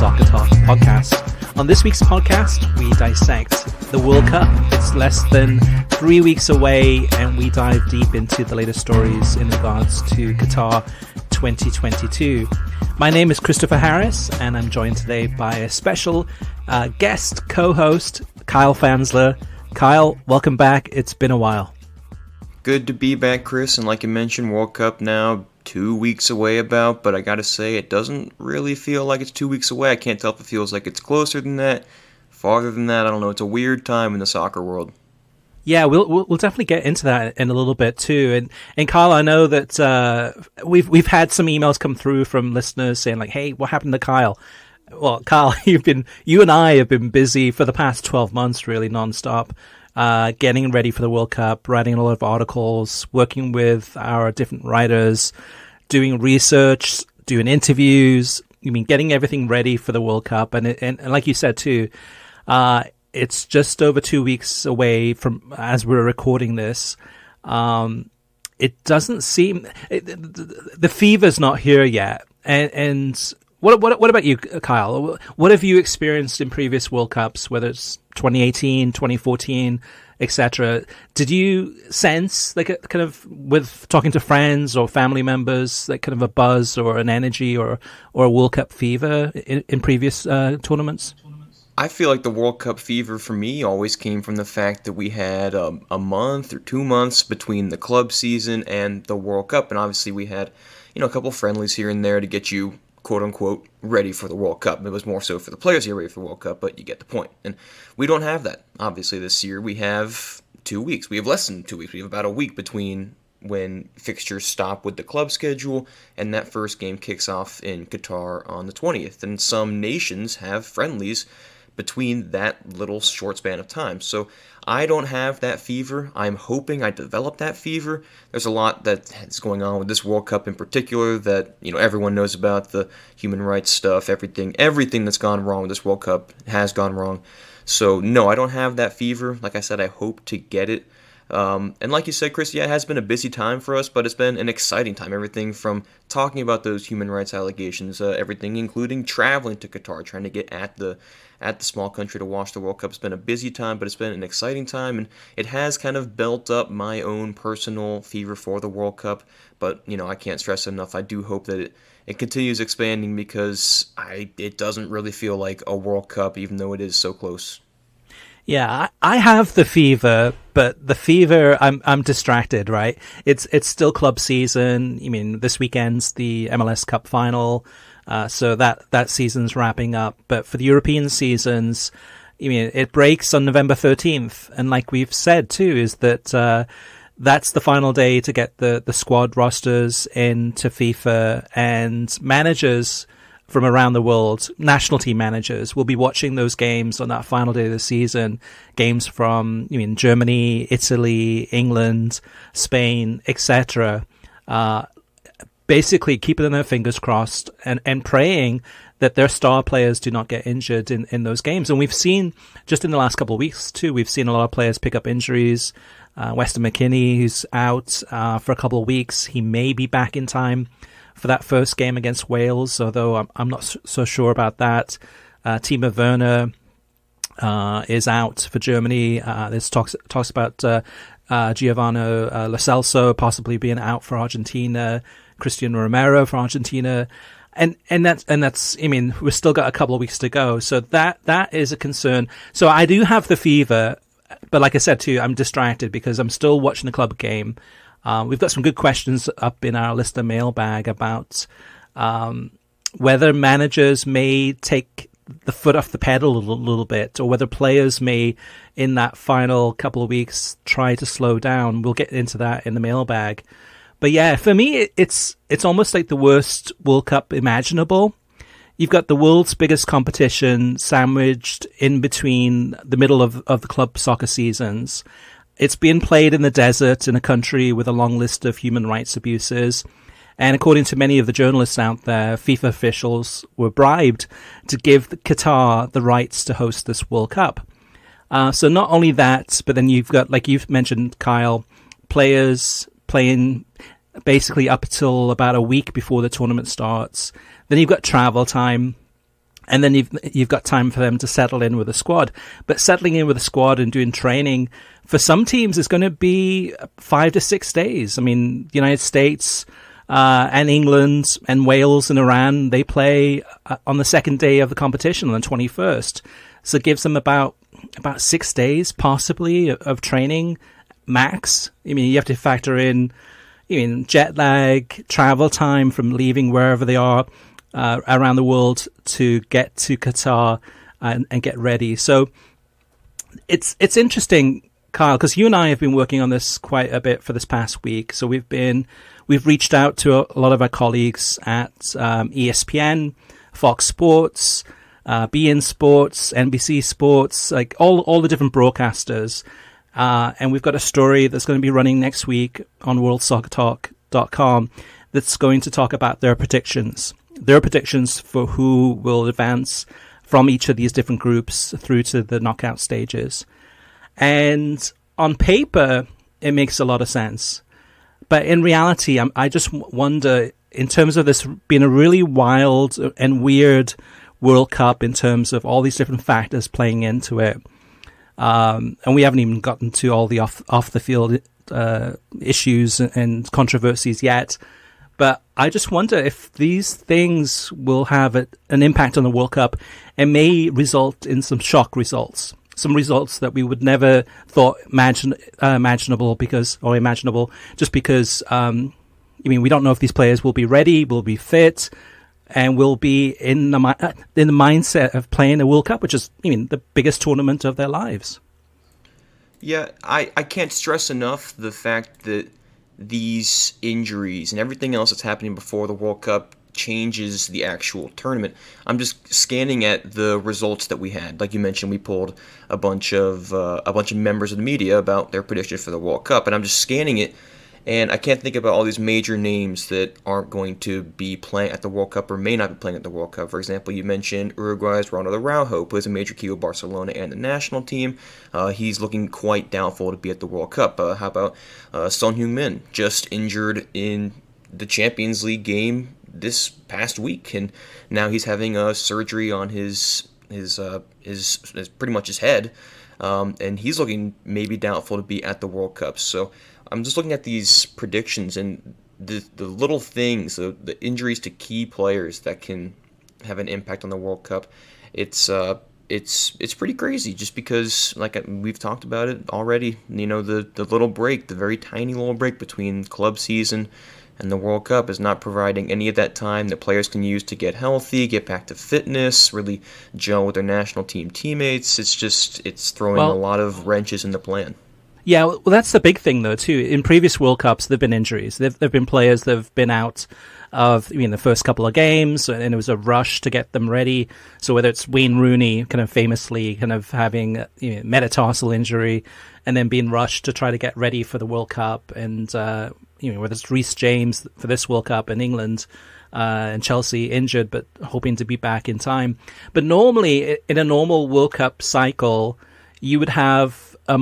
Soccer Talk podcast. On this week's podcast, we dissect the World Cup. It's less than 3 weeks away, and we dive deep into the latest stories in regards to Qatar 2022. My name is Christopher Harris, and I'm joined today by a special guest co-host, Kyle Fansler. Kyle, welcome back. It's been a while. Good to be back, Chris, and like you mentioned, World Cup now 2 weeks away about, but I gotta say, it doesn't really feel like it's 2 weeks away. I can't tell if it feels like it's closer than that, farther than that. I don't know. It's a weird time in the soccer world. Yeah, we'll definitely get into that in a little bit too. And Kyle, I know that we've had some emails come through from listeners saying like, "Hey, what happened to Kyle?" Well, Kyle, you and I have been busy for the past 12 months, really nonstop, getting ready for the World Cup, writing a lot of articles, working with our different writers, doing research, doing interviews. Getting everything ready for the World Cup, and like you said too, it's just over 2 weeks away from as we're recording this. It doesn't seem the fever's not here yet, and. What about you, Kyle? What have you experienced in previous World Cups, whether it's 2018, 2014, etc.? Did you sense, like, a kind of, with talking to friends or family members, like kind of a buzz or an energy or a World Cup fever in previous tournaments? I feel like the World Cup fever for me always came from the fact that we had a month or 2 months between the club season and the World Cup, and obviously we had, a couple friendlies here and there to get you quote-unquote, ready for the World Cup. It was more so for the players to get ready for the World Cup, but you get the point. And we don't have that, obviously, this year. We have 2 weeks. We have less than 2 weeks. We have about a week between when fixtures stop with the club schedule and that first game kicks off in Qatar on the 20th. And some nations have friendlies between that little short span of time. So I don't have that fever. I'm hoping I develop that fever. There's a lot that's going on with this World Cup in particular that, everyone knows about, the human rights stuff, everything that's gone wrong with this World Cup has gone wrong. So no, I don't have that fever. Like I said, I hope to get it. And like you said, Chris, yeah, it has been a busy time for us, but it's been an exciting time. Everything from talking about those human rights allegations, everything including traveling to Qatar, trying to get at the small country to watch the World Cup. It's been a busy time, but it's been an exciting time, and it has kind of built up my own personal fever for the World Cup. But, I can't stress enough, I do hope that it continues expanding because it doesn't really feel like a World Cup, even though it is so close. Yeah, I have the fever, but the fever, I'm distracted, right? It's still club season. This weekend's the MLS Cup final. So that season's wrapping up. But for the European seasons, it breaks on November 13th. And like we've said too, is that that's the final day to get the squad rosters into FIFA, and managers from around the world, national team managers, will be watching those games on that final day of the season. Games from Germany, Italy, England, Spain, etc. Basically keeping their fingers crossed and praying that their star players do not get injured in those games. And we've seen, just in the last couple of weeks too, we've seen a lot of players pick up injuries. Weston McKennie, who's out for a couple of weeks, he may be back in time for that first game against Wales, although I'm not so sure about that. Timo Werner is out for Germany. There's talks about Giovanni Lo Celso possibly being out for Argentina. Cristian Romero for Argentina, and that's we've still got a couple of weeks to go, so that is a concern. So I do have the fever, but like I said too, I'm distracted because I'm still watching the club game. We've got some good questions up in our listener mailbag about whether managers may take the foot off the pedal a little bit, or whether players may, in that final couple of weeks, try to slow down. We'll get into that in the mailbag. But yeah, for me, it's almost like the worst World Cup imaginable. You've got the world's biggest competition sandwiched in between the middle of the club soccer seasons. It's being played in the desert in a country with a long list of human rights abuses. And according to many of the journalists out there, FIFA officials were bribed to give Qatar the rights to host this World Cup. So not only that, but then you've got, like you've mentioned, Kyle, players playing basically up until about a week before the tournament starts. Then you've got travel time. And then you've got time for them to settle in with a squad. But settling in with a squad and doing training for some teams is going to be 5 to 6 days. I mean, the United States and England and Wales and Iran, they play on the second day of the competition on the 21st. So it gives them about 6 days possibly of training max. I mean, you have to factor in jet lag, travel time from leaving wherever they are around the world to get to Qatar and get ready. So it's interesting, Kyle, because you and I have been working on this quite a bit for this past week. So we've reached out to a lot of our colleagues at ESPN, Fox Sports, beIN Sports, NBC Sports, like all the different broadcasters. And we've got a story that's going to be running next week on worldsoccertalk.com that's going to talk about their predictions for who will advance from each of these different groups through to the knockout stages. And on paper, it makes a lot of sense. But in reality, I just wonder, in terms of this being a really wild and weird World Cup in terms of all these different factors playing into it, and we haven't even gotten to all the off the field issues and controversies yet. But I just wonder if these things will have an impact on the World Cup and may result in some shock results, some results that we would never thought imaginable just because we don't know if these players will be ready, will be fit, and will be in the mindset of playing the World Cup, which is the biggest tournament of their lives. Yeah, I can't stress enough the fact that these injuries and everything else that's happening before the World Cup changes the actual tournament. I'm just scanning at the results that we had. Like you mentioned, we pulled a bunch of members of the media about their predictions for the World Cup, and I'm just scanning it, and I can't think about all these major names that aren't going to be playing at the World Cup or may not be playing at the World Cup. For example, you mentioned Uruguay's Ronald Araujo, plays a major key with Barcelona and the national team. He's looking quite doubtful to be at the World Cup. How about Son Heung-min, just injured in the Champions League game this past week, and now he's having a surgery on his pretty much his head, and he's looking maybe doubtful to be at the World Cup. So I'm just looking at these predictions and the little things, the injuries to key players that can have an impact on the World Cup. It's pretty crazy, just because, like we've talked about it already, the little break, the very tiny little break between club season and the World Cup is not providing any of that time that players can use to get healthy, get back to fitness, really gel with their national team teammates. It's throwing a lot of wrenches in the plan. Yeah, well, that's the big thing, though, too. In previous World Cups, there have been injuries. There have been players that have been out of the first couple of games, and it was a rush to get them ready. So whether it's Wayne Rooney kind of famously kind of having metatarsal injury and then being rushed to try to get ready for the World Cup, and whether it's Reece James for this World Cup in England and Chelsea injured but hoping to be back in time. But normally, in a normal World Cup cycle, you would have a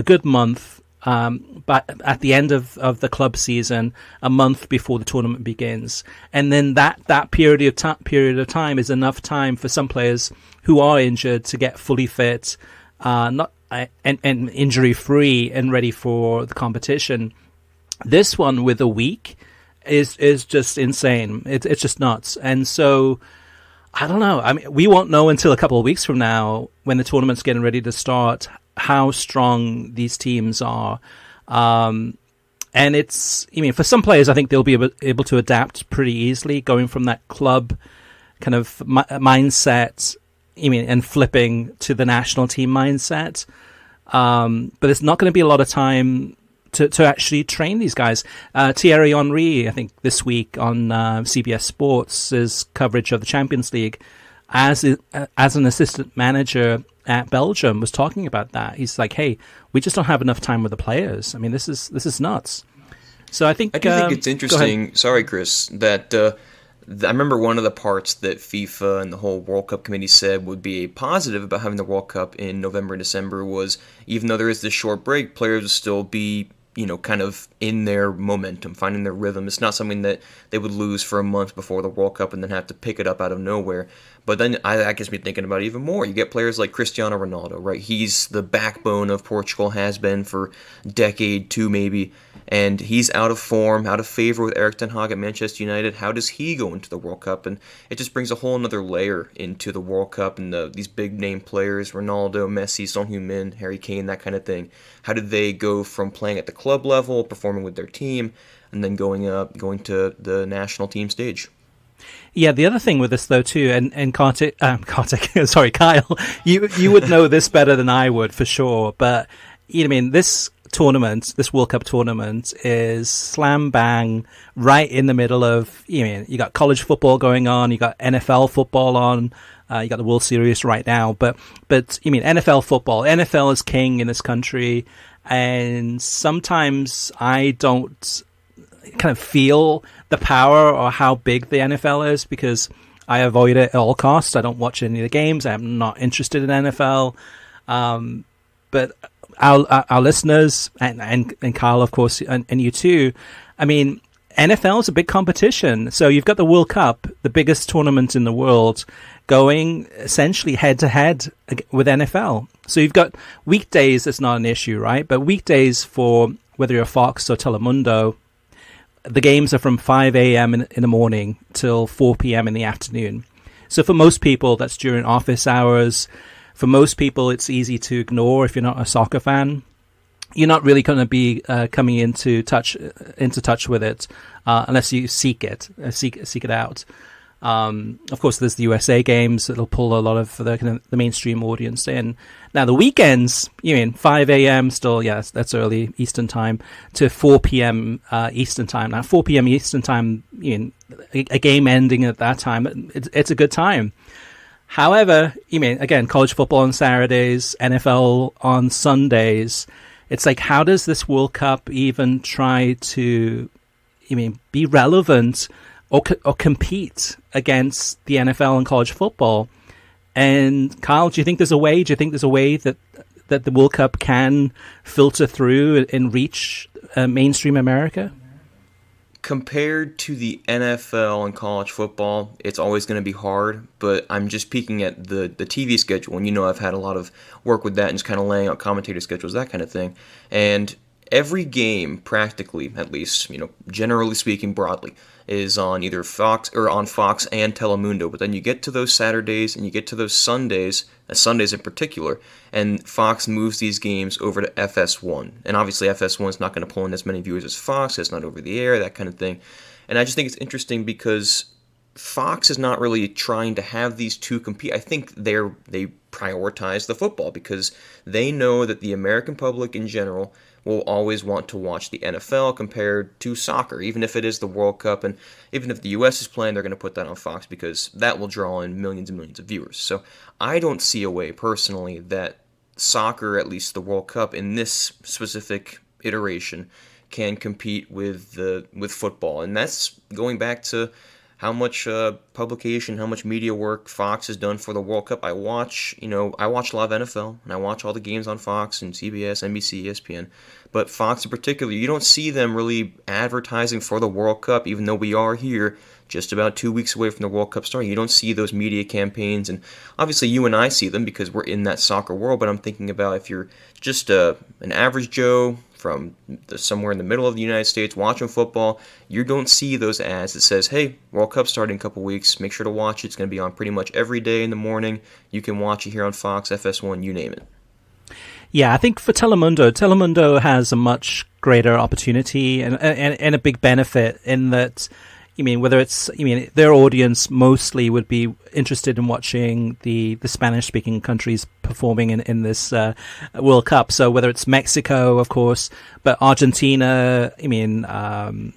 good month, but at the end of the club season, a month before the tournament begins. And then that period of time is enough time for some players who are injured to get fully fit, and injury free and ready for the competition. This one with a week is just insane. It's just nuts. And so I don't know. I mean, we won't know until a couple of weeks from now, when the tournament's getting ready to start, how strong these teams are. And it's, for some players, I think they'll be able to adapt pretty easily, going from that club kind of mindset, and flipping to the national team mindset. But there's not going to be a lot of time to actually train these guys. Thierry Henry, I think this week on CBS Sports' coverage of the Champions League, as an assistant manager at Belgium, was talking about that. He's like, "Hey, we just don't have enough time with the players. I mean, this is nuts." So I think it's interesting. Sorry, Chris, that I remember one of the parts that FIFA and the whole World Cup committee said would be a positive about having the World Cup in November and December was, even though there is this short break, players will still be kind of in their momentum, finding their rhythm. It's not something that they would lose for a month before the World Cup and then have to pick it up out of nowhere. But then that gets me thinking about it even more. You get players like Cristiano Ronaldo, right? He's the backbone of Portugal, has been for a decade, two maybe, and he's out of form, out of favor with Erik ten Hag at Manchester United. How does he go into the World Cup? And it just brings a whole another layer into the World Cup and these big name players, Ronaldo, Messi, Son Heung-min, Harry Kane, that kind of thing. How did they go from playing at the club level, performing with their team, and then going to the national team stage? Yeah, the other thing with this though too, and Kartik, sorry, Kyle, you would know this better than I would for sure. But I mean, this World Cup tournament is slam bang right in the middle of. You got college football going on, you got NFL football on, you got the World Series right now. But NFL football, NFL is king in this country, and sometimes I don't kind of feel the power or how big the NFL is because I avoid it at all costs. I don't watch any of the games. I'm not interested in NFL. But our listeners and Kyle, of course, and you too, I mean, NFL is a big competition. So you've got the World Cup, the biggest tournament in the world, going essentially head to head with NFL. So you've got weekdays, that's not an issue, right? But weekdays for whether you're Fox or Telemundo, the games are from 5 a.m. in the morning till 4 p.m. in the afternoon. So for most people, that's during office hours. For most people, it's easy to ignore if you're not a soccer fan. You're not really going to be coming into touch with it unless you seek it out. Of course, there's the USA games that'll pull a lot of the mainstream audience in. Now, the weekends, 5 a.m. still, yes, that's early Eastern time, to 4 p.m. Eastern time. Now, 4 p.m. Eastern time, a game ending at that time, it's a good time. However, again, college football on Saturdays, NFL on Sundays. It's like, how does this World Cup even try to, be relevant or compete against the NFL and college football? And Kyle, do you think there's a way? Do you think there's a way that the World Cup can filter through and reach mainstream America? Compared to the NFL and college football, it's always going to be hard, but I'm just peeking at the TV schedule, and I've had a lot of work with that and just kind of laying out commentator schedules, that kind of thing. And every game, practically, at least, generally speaking broadly, is on either Fox and Telemundo. But then you get to those Saturdays and you get to those Sundays in particular, and Fox moves these games over to FS1. And obviously FS1 is not going to pull in as many viewers as Fox. It's not over the air, that kind of thing. And I just think it's interesting because Fox is not really trying to have these two compete. I think they prioritize the football because they know that the American public in general will always want to watch the NFL compared to soccer, even if it is the World Cup, and even if the U.S. is playing, they're going to put that on Fox because that will draw in millions and millions of viewers. So I don't see a way, personally, that soccer, at least the World Cup, in this specific iteration, can compete with football. And that's going back to how much publication, how much media work Fox has done for the World Cup. I watch a lot of NFL, and I watch all the games on Fox and CBS, NBC, ESPN. But Fox in particular, you don't see them really advertising for the World Cup, even though we are here just about 2 weeks away from the World Cup starting. You don't see those media campaigns, and obviously you and I see them because we're in that soccer world, but I'm thinking about if you're just an average Joe from somewhere in the middle of the United States watching football, you don't see those ads that says, hey, World Cup starting in a couple weeks, make sure to watch it. It's going to be on pretty much every day in the morning. You can watch it here on Fox, FS1, you name it. Yeah, I think for Telemundo has a much greater opportunity and a big benefit in that, whether it's, their audience mostly would be interested in watching the Spanish-speaking countries performing in this World Cup. So whether it's Mexico, of course, but Argentina,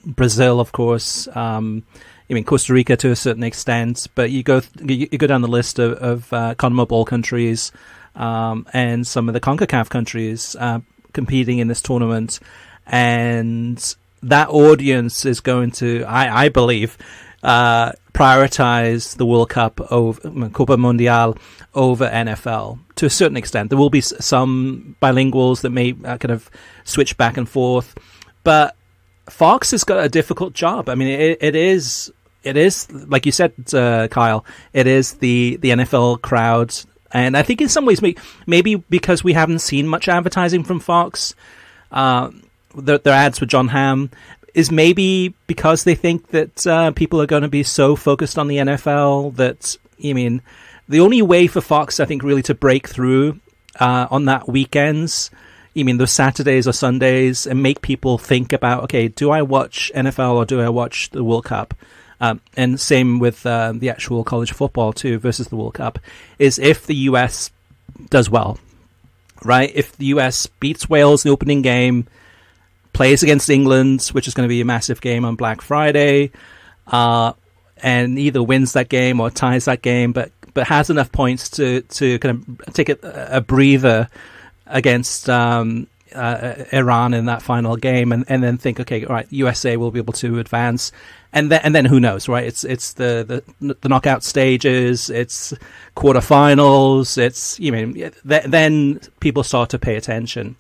Brazil, of course, Costa Rica to a certain extent. But you go down the list of CONMEBOL countries and some of the CONCACAF countries competing in this tournament, and that audience is going to, I believe, prioritize the World Cup over Copa Mundial over NFL to a certain extent. There will be some bilinguals that may kind of switch back and forth, but Fox has got a difficult job. I mean, it is like you said, Kyle. It is the NFL crowd, and I think in some ways, maybe because we haven't seen much advertising from Fox, their ads with John Hamm is maybe because they think that people are going to be so focused on the NFL that, I mean, the only way for Fox, I think, really to break through on that weekends, I mean, those Saturdays or Sundays, and make people think about, okay, do I watch NFL or do I watch the World Cup? And same with the actual college football too versus the World Cup, is if the US does well, right? If the US beats Wales in the opening game, plays against England, which is going to be a massive game on Black Friday, and either wins that game or ties that game, but has enough points to kind of take a breather against Iran in that final game, and then think, okay, all right, USA will be able to advance, and then who knows, right? It's the knockout stages, it's quarterfinals, it's, you know, then people start to pay attention.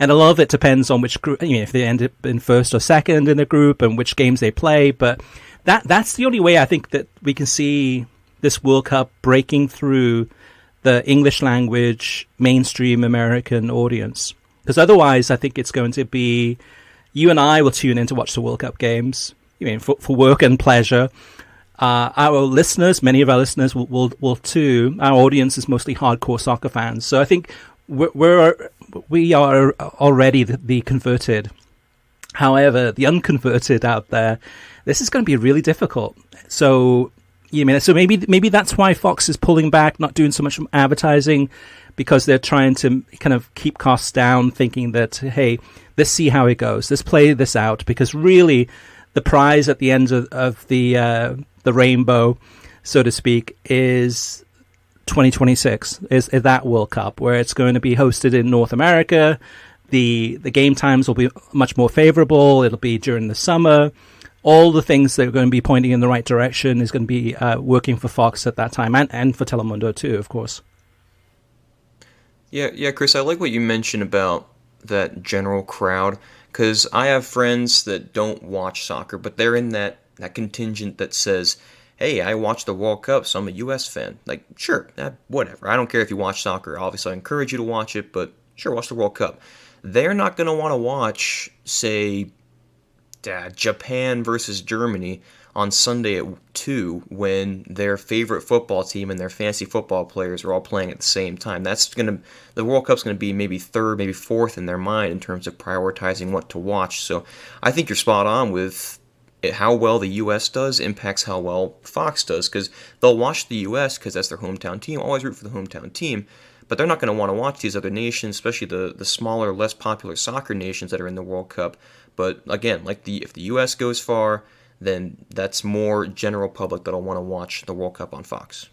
And a lot of it depends on which group, you know, if they end up in first or second in the group and which games they play. But that's the only way I think that we can see this World Cup breaking through the English language mainstream American audience. Because otherwise, I think it's going to be, you and I will tune in to watch the World Cup games, you mean, for work and pleasure. Our listeners, many of our listeners will too. Our audience is mostly hardcore soccer fans. So I think we are already the converted. However, the unconverted out there, this is going to be really difficult. So, you mean, so maybe that's why Fox is pulling back, not doing so much advertising, because they're trying to kind of keep costs down, thinking that, hey, let's see how it goes, let's play this out, because really, the prize at the end of the rainbow, so to speak, is 2026 is that World Cup, where it's going to be hosted in North America. The game times will be much more favorable. It'll be during the summer. All the things that are going to be pointing in the right direction is going to be working for Fox at that time, and for Telemundo too, of course. Yeah, Chris, I like what you mentioned about that general crowd, because I have friends that don't watch soccer, but they're in that contingent that says, hey, I watch the World Cup, so I'm a U.S. fan. Like, sure, whatever. I don't care if you watch soccer. Obviously, I encourage you to watch it, but sure, watch the World Cup. They're not going to want to watch, say, Japan versus Germany on Sunday at 2 when their favorite football team and their fantasy football players are all playing at the same time. The World Cup's going to be maybe third, maybe fourth in their mind in terms of prioritizing what to watch. So I think you're spot on with how well the U.S. does impacts how well Fox does, because they'll watch the U.S. because that's their hometown team, always root for the hometown team, but they're not going to want to watch these other nations, especially the smaller, less popular soccer nations that are in the World Cup. But again, if the U.S. goes far, then that's more general public that'll want to watch the World Cup on Fox.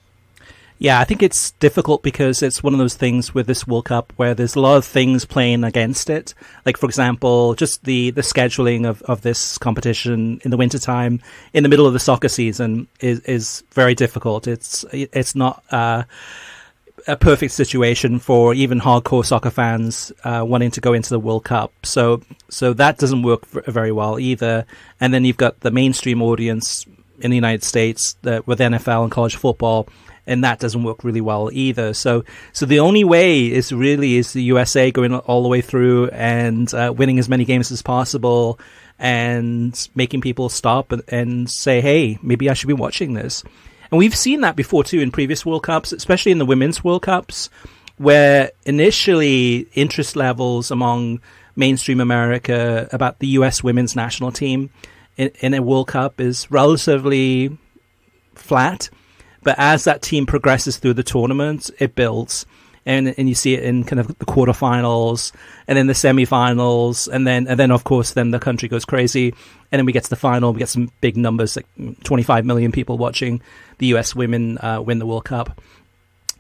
Yeah, I think it's difficult because it's one of those things with this World Cup where there's a lot of things playing against it. Like, for example, just the scheduling of this competition in the wintertime, in the middle of the soccer season, is very difficult. It's not a perfect situation for even hardcore soccer fans wanting to go into the World Cup. So that doesn't work very well either. And then you've got the mainstream audience in the United States with NFL and college football, and that doesn't work really well either. So the only way is the USA going all the way through and winning as many games as possible and making people stop and say, hey, maybe I should be watching this. And we've seen that before too in previous World Cups, especially in the Women's World Cups, where initially interest levels among mainstream America about the US women's national team in a World Cup is relatively flat. But as that team progresses through the tournament, it builds. And you see it in kind of the quarterfinals and then the semifinals. And then of course, then the country goes crazy. And then we get to the final, we get some big numbers, like 25 million people watching the US women win the World Cup.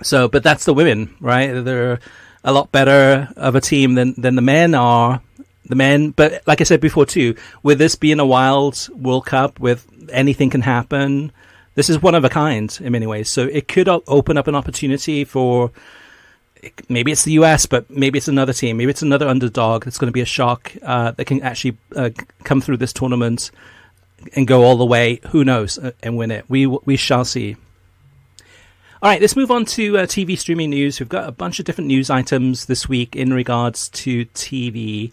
So, but that's the women, right? They're a lot better of a team than the men are. the men. But like I said before too, with this being a wild World Cup, with anything can happen, this is one of a kind in many ways. So it could open up an opportunity for, maybe it's the US, but maybe it's another team. Maybe it's another underdog that's going to be a shock that can actually come through this tournament and go all the way. Who knows? And win it. We shall see. All right, let's move on to TV streaming news. We've got a bunch of different news items this week in regards to TV.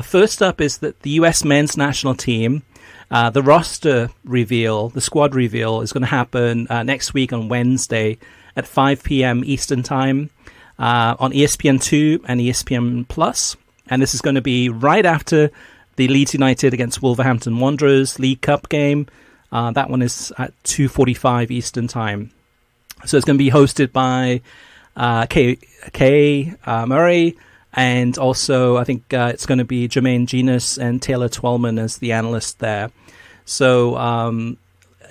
First up is that the US men's national team, the roster reveal, the squad reveal, is going to happen next week on Wednesday at 5 p.m. Eastern Time on ESPN2 and ESPN Plus. And this is going to be right after the Leeds United against Wolverhampton Wanderers League Cup game. That one is at 2:45 Eastern Time. So it's going to be hosted by Kay Murray, and also I think it's going to be Jermaine Genius and Taylor Twellman as the analysts there. So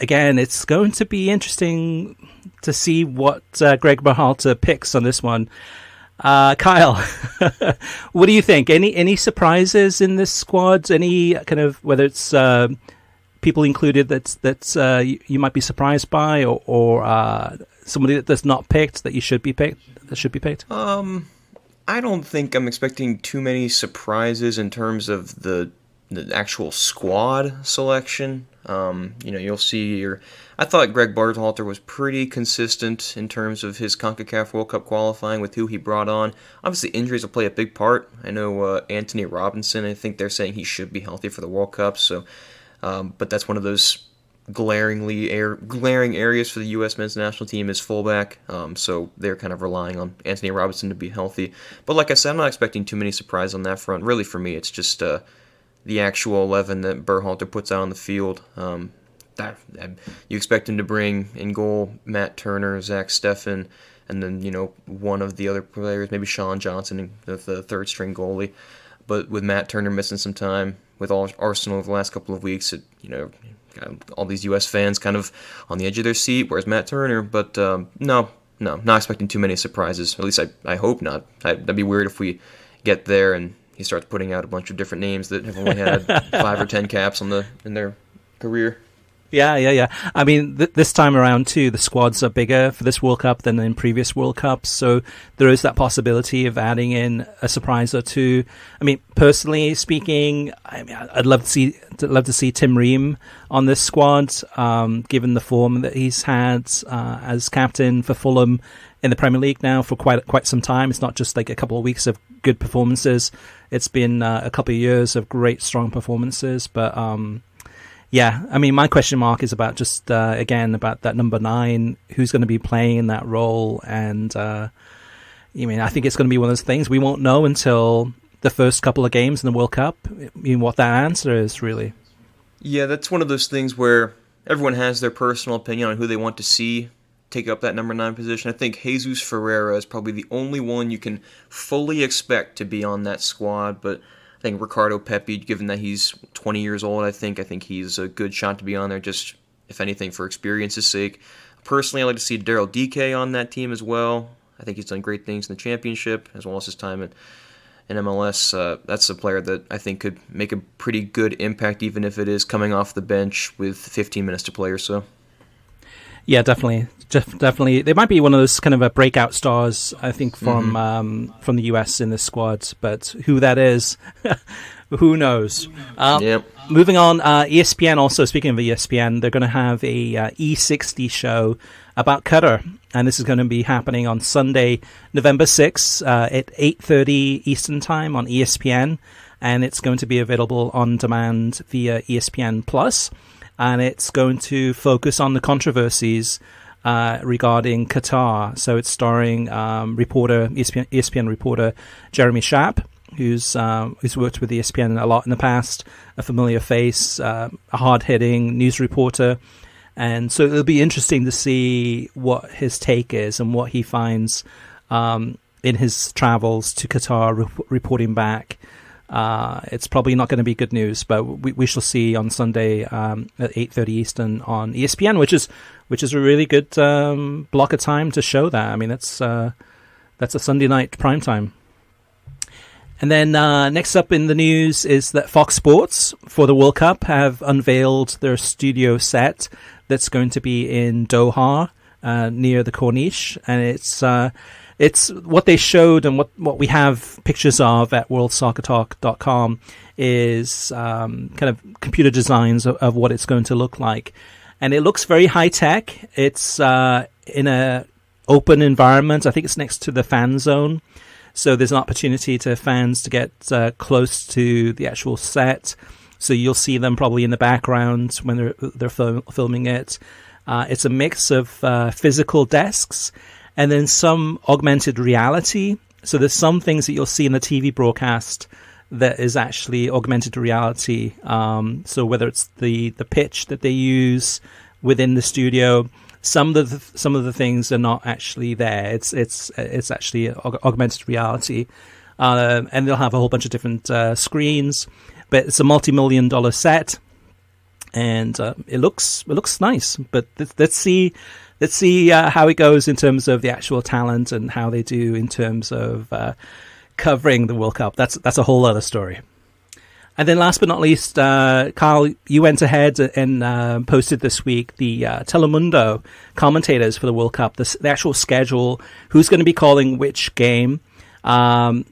again, it's going to be interesting to see what Greg Berhalter picks on this one. Kyle, what do you think? Any surprises in this squad? Any kind of, whether it's people included that you might be surprised by, or somebody that's not picked that should be picked? I don't think I'm expecting too many surprises in terms of the actual squad selection. You'll see I thought Greg Berhalter was pretty consistent in terms of his CONCACAF World Cup qualifying with who he brought on. Obviously, injuries will play a big part. I know Anthony Robinson, I think they're saying he should be healthy for the World Cup. So, but that's one of those glaring areas for the U.S. men's national team is fullback. So they're kind of relying on Anthony Robinson to be healthy. But like I said, I'm not expecting too many surprises on that front. Really, for me, it's just the actual 11 that Berhalter puts out on the field. You expect him to bring in goal Matt Turner, Zach Steffen, and then one of the other players, maybe Sean Johnson, the third string goalie. But with Matt Turner missing some time with Arsenal over the last couple of weeks, all these U.S. fans kind of on the edge of their seat. Where's Matt Turner? But no, not expecting too many surprises. At least I hope not. That'd be weird if we get there and he starts putting out a bunch of different names that have only had 5 or 10 caps in their career. Yeah. I mean, this time around too, the squads are bigger for this World Cup than in previous World Cups, so there is that possibility of adding in a surprise or two. I mean, personally speaking, I'd love to see Tim Ream on this squad, given the form that he's had as captain for Fulham in the Premier League now for quite some time. It's not just like a couple of weeks of good performances; it's been a couple of years of great, strong performances, but. Yeah, I mean, my question mark is about just, again, about that number 9, who's going to be playing in that role. And, I think it's going to be one of those things we won't know until the first couple of games in the World Cup, what that answer is, really. Yeah, that's one of those things where everyone has their personal opinion on who they want to see take up that number 9 position. I think Jesus Ferreira is probably the only one you can fully expect to be on that squad, but I think Ricardo Pepi, given that he's 20 years old, I think he's a good shot to be on there, just, if anything, for experience's sake. Personally, I'd like to see Daryl DK on that team as well. I think he's done great things in the championship, as well as his time in MLS. That's a player that I think could make a pretty good impact, even if it is coming off the bench with 15 minutes to play or so. Yeah, definitely. They might be one of those kind of breakout stars, I think, from the US in this squad. But who that is, who knows? Moving on, ESPN also, speaking of ESPN, they're going to have a E60 show about Qatar. And this is going to be happening on Sunday, November 6th at 8:30 Eastern Time on ESPN. And it's going to be available on demand via ESPN Plus. And it's going to focus on the controversies regarding Qatar. So it's starring ESPN reporter Jeremy Schaap, who's worked with ESPN a lot in the past, a familiar face, a hard-hitting news reporter. And so it'll be interesting to see what his take is and what he finds in his travels to Qatar, reporting back. It's probably not going to be good news, but we shall see on Sunday at 8:30 Eastern on ESPN, which is a really good block of time to show that. I mean, that's a Sunday night prime time. And then next up in the news is that Fox Sports for the World Cup have unveiled their studio set that's going to be in Doha near the Corniche, and it's what they showed and what we have pictures of at worldsoccertalk.com is kind of computer designs of what it's going to look like. And it looks very high tech. It's in a open environment. I think it's next to the fan zone. So there's an opportunity to fans to get close to the actual set. So you'll see them probably in the background when they're filming it. It's a mix of physical desks and then some augmented reality. So there's some things that you'll see in the TV broadcast that is actually augmented reality. So whether it's the pitch that they use within the studio, some of the things are not actually there. It's actually augmented reality, and they'll have a whole bunch of different screens. But it's a multi-million-dollar set, and it looks nice. But let's see how it goes in terms of the actual talent and how they do in terms of covering the World Cup. That's a whole other story. And then last but not least, Carl, you went ahead and posted this week the Telemundo commentators for the World Cup, the actual schedule, who's going to be calling which game of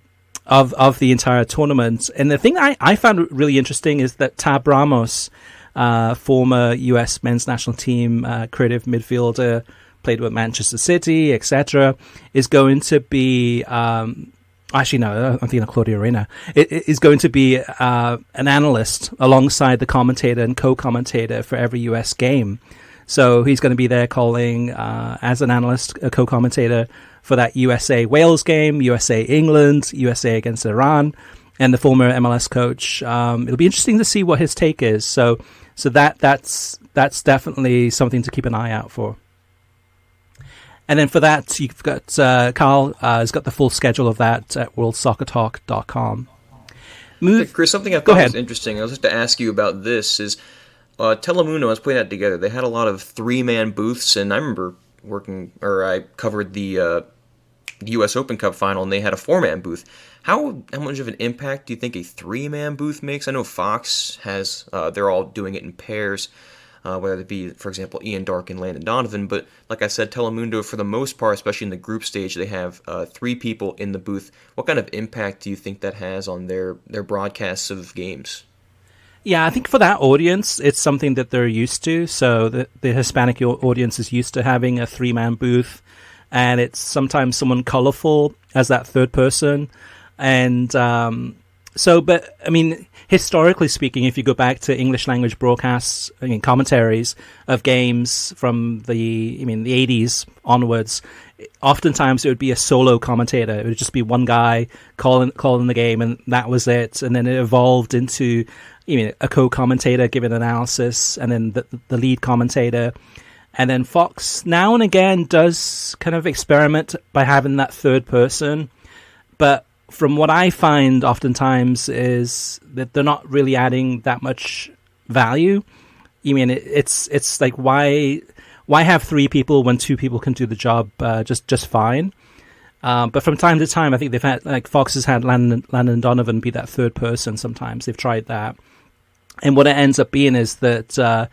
the entire tournament. And the thing I found really interesting is that Tab Ramos, former US men's national team creative midfielder, played with Manchester City, etc., is going to be... Actually, no, I'm thinking of Claudio Reyna. It is going to be an analyst alongside the commentator and co-commentator for every US game. So he's going to be there calling as an analyst, a co-commentator for that USA-Wales game, USA-England, USA against Iran, and the former MLS coach. It'll be interesting to see what his take is. So that's definitely something to keep an eye out for. And then for that, you've got Carl has got the full schedule of that at worldsoccertalk.com. Chris, something I thought was interesting, I was just to ask you about this, is Telemundo was putting that together. They had a lot of three-man booths, and I remember I covered the U.S. Open Cup final, and they had a four-man booth. How much of an impact do you think a three-man booth makes? I know Fox has, they're all doing it in pairs. Whether it be, for example, Ian Dark and Landon Donovan. But like I said, Telemundo, for the most part, especially in the group stage, they have three people in the booth. What kind of impact do you think that has on their broadcasts of games? Yeah, I think for that audience, it's something that they're used to. So the Hispanic audience is used to having a three-man booth, and it's sometimes someone colorful as that third person. And but I mean, historically speaking, if you go back to English language broadcasts, commentaries of games from the 80s onwards, oftentimes it would be a solo commentator. It would just be one guy calling the game, and that was it. And then it evolved into a co-commentator giving analysis, and then the lead commentator. And then Fox now and again does kind of experiment by having that third person, but from what I find oftentimes is that they're not really adding that much value. It's like, why have three people when two people can do the job just fine? But from time to time, I think they've had, like, Fox has had Landon Donovan be that third person sometimes. They've tried that. And what it ends up being is that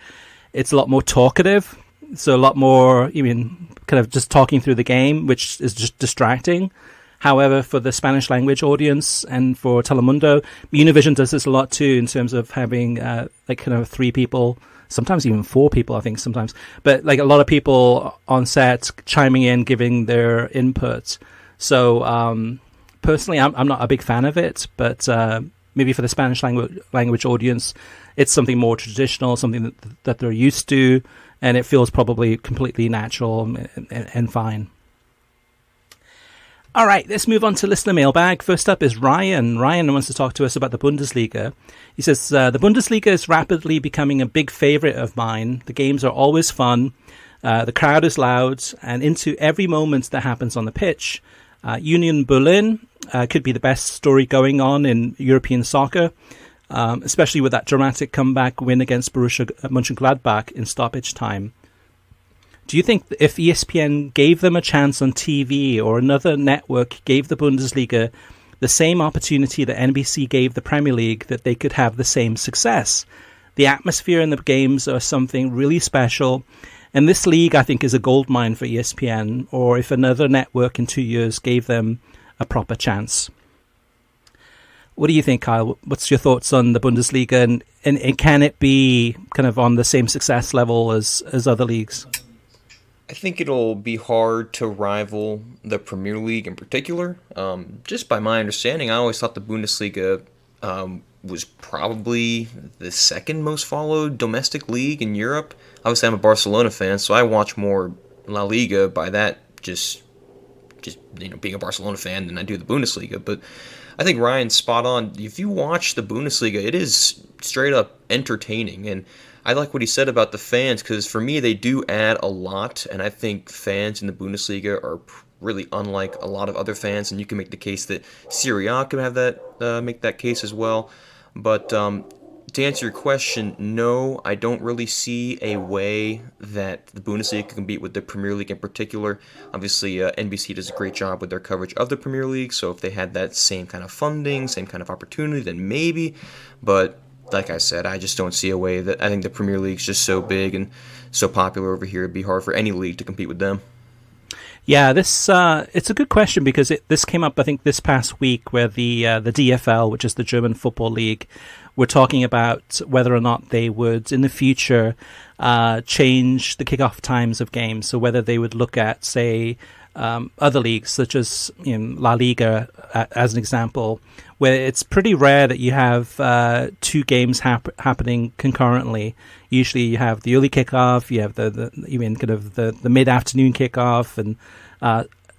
it's a lot more talkative. So a lot more, kind of just talking through the game, which is just distracting. However, for the Spanish language audience and for Telemundo, Univision does this a lot too, in terms of having kind of three people, sometimes even four people, I think sometimes, but like a lot of people on set chiming in, giving their input. So personally, I'm not a big fan of it, but maybe for the Spanish language audience, it's something more traditional, something that they're used to, and it feels probably completely natural and fine. All right, let's move on to listener mailbag. First up is Ryan. Ryan wants to talk to us about the Bundesliga. He says, the Bundesliga is rapidly becoming a big favorite of mine. The games are always fun. The crowd is loud, and into every moment that happens on the pitch. Union Berlin could be the best story going on in European soccer, especially with that dramatic comeback win against Borussia Mönchengladbach in stoppage time. Do you think if ESPN gave them a chance on TV, or another network gave the Bundesliga the same opportunity that NBC gave the Premier League, that they could have the same success. The atmosphere in the games are something really special. And this league, I think, is a goldmine for ESPN, or if another network in 2 years gave them a proper chance. What do you think, Kyle? What's your thoughts on the Bundesliga, and can it be kind of on the same success level as other leagues? I think it'll be hard to rival the Premier League in particular. Just by my understanding, I always thought the Bundesliga was probably the second most followed domestic league in Europe. Obviously, I'm a Barcelona fan, so I watch more La Liga by that, just being a Barcelona fan, than I do the Bundesliga. But I think Ryan's spot on. If you watch the Bundesliga, it is straight up entertaining, and I like what he said about the fans, because for me, they do add a lot, and I think fans in the Bundesliga are really unlike a lot of other fans, and you can make the case that Serie A could have that, make that case as well. But to answer your question, no, I don't really see a way that the Bundesliga can compete with the Premier League in particular. Obviously, NBC does a great job with their coverage of the Premier League, so if they had that same kind of funding, same kind of opportunity, then maybe. But like I said, I just don't see a way that I think the Premier League's just so big and so popular over here, it'd be hard for any league to compete with them. Yeah, this it's a good question, because this came up, I think, this past week, where the DFL, which is the German Football League, were talking about whether or not they would, in the future, change the kickoff times of games. So whether they would look at, say, other leagues, such as La Liga, as an example, where it's pretty rare that you have two games happening concurrently. Usually, you have the early kickoff, you have the mid-afternoon kickoff, and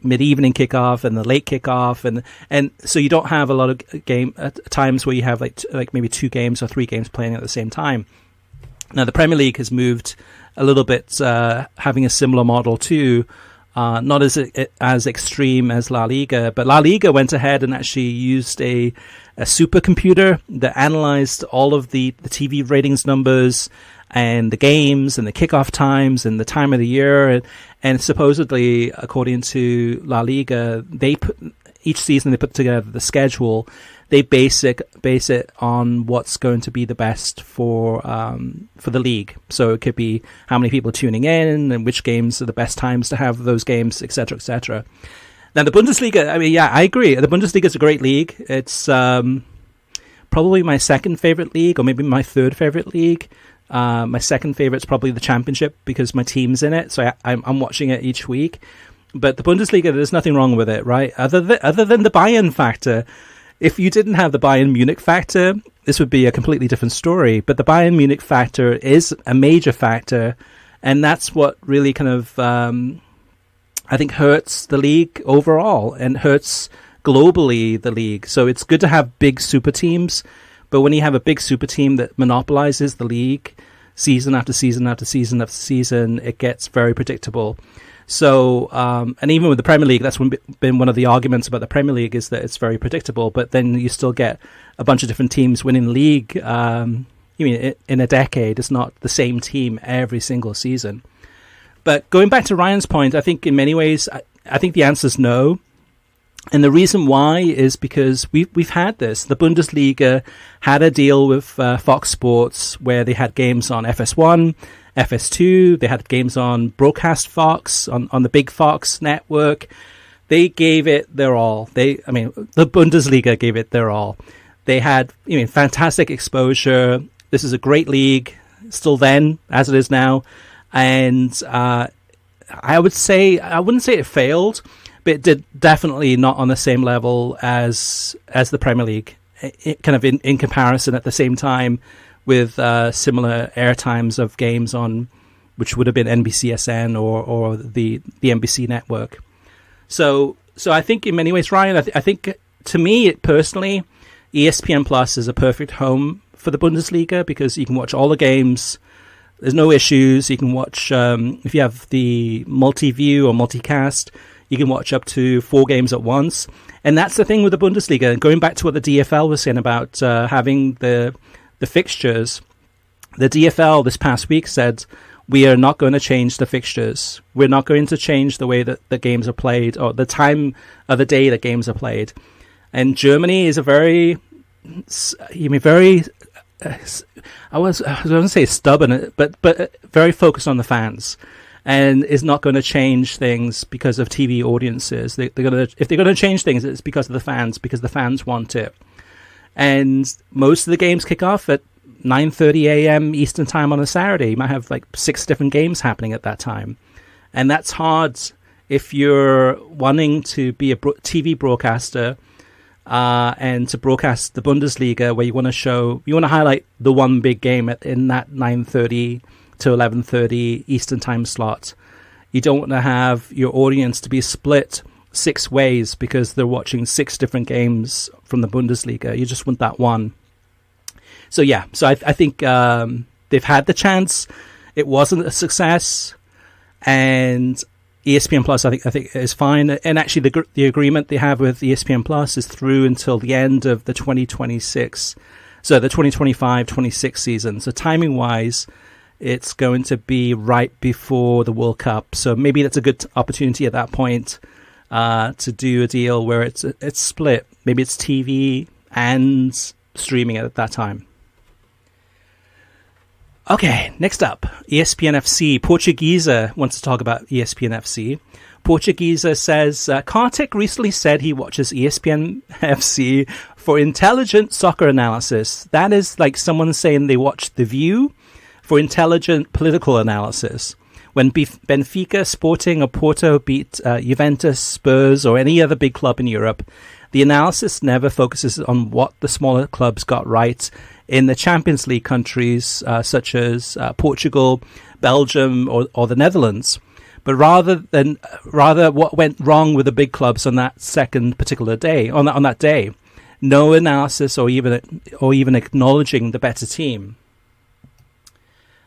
mid-evening kickoff, and the late kickoff, and so you don't have a lot of game times where you have like maybe 2 games or 3 games playing at the same time. Now, the Premier League has moved a little bit, having a similar model too. Not as extreme as La Liga, but La Liga went ahead and actually used a supercomputer that analyzed all of the TV ratings numbers and the games and the kickoff times and the time of the year. And supposedly, according to La Liga, each season they put together the schedule. They base it on what's going to be the best for the league. So it could be how many people are tuning in and which games are the best times to have those games, etc., etc. Now, the Bundesliga, I mean, yeah, I agree. The Bundesliga is a great league. It's probably my second favorite league, or maybe my third favorite league. My second favorite is probably the Championship, because my team's in it, so I'm watching it each week. But the Bundesliga, there's nothing wrong with it, right? Other than the Bayern factor. If you didn't have the Bayern Munich factor, this would be a completely different story. But the Bayern Munich factor is a major factor, and that's what really kind of, I think, hurts the league overall and hurts globally the league. So it's good to have big super teams, but when you have a big super team that monopolizes the league season after season after season after season, it gets very predictable. So, and even with the Premier League, that's been one of the arguments about the Premier League, is that it's very predictable, but then you still get a bunch of different teams winning the league. In a decade, it's not the same team every single season. But going back to Ryan's point, I think in many ways, I think the answer is no. And the reason why is because we've had this. The Bundesliga had a deal with Fox Sports where they had games on FS1, FS2. They had games on Broadcast Fox, on the big Fox network. They gave it their all. The Bundesliga gave it their all. They had fantastic exposure. This is a great league, still then, as it is now. And I wouldn't say it failed, but it did definitely not on the same level as the Premier League, kind of in comparison at the same time, with similar air times of games on, which would have been NBCSN or the NBC network. So I think in many ways, Ryan, I think to me personally, ESPN Plus is a perfect home for the Bundesliga, because you can watch all the games. There's no issues. You can watch, if you have the multi-view or multicast, you can watch up to 4 games at once. And that's the thing with the Bundesliga. Going back to what the DFL was saying about having the fixtures, the DFL this past week said, we are not going to change the fixtures. We're not going to change the way that the games are played, or the time of the day that games are played. And Germany is a very, I was going to say stubborn, but very focused on the fans, and is not going to change things because of TV audiences. If they're going to change things, it's because of the fans, because the fans want it. And most of the games kick off at 9:30 a.m. Eastern time on a Saturday. You might have like 6 different games happening at that time. And that's hard if you're wanting to be a TV broadcaster and to broadcast the Bundesliga, where you want to highlight the one big game in that 9:30 to 11:30 Eastern time slot. You don't want to have your audience to be split 6 ways because they're watching 6 different games from the Bundesliga. You just want that one. So I think they've had the chance. It wasn't a success, and ESPN Plus I think is fine. And actually, the agreement they have with ESPN Plus is through until the end of the 2026, so the 2025-26 season. So timing wise, it's going to be right before the World Cup. So maybe that's a good opportunity at that point to do a deal where it's split. Maybe it's TV and streaming at that time. Okay, next up, ESPN FC. Portuguese wants to talk about ESPN FC. Portuguese says, Kartik recently said he watches ESPN FC for intelligent soccer analysis. That is like someone saying they watch The View for intelligent political analysis. When Benfica, Sporting or Porto beat Juventus, Spurs or any other big club in Europe, the analysis never focuses on what the smaller clubs got right in the Champions League countries such as Portugal, Belgium or the Netherlands, but rather what went wrong with the big clubs on that particular day, on that day. No analysis or even acknowledging the better team.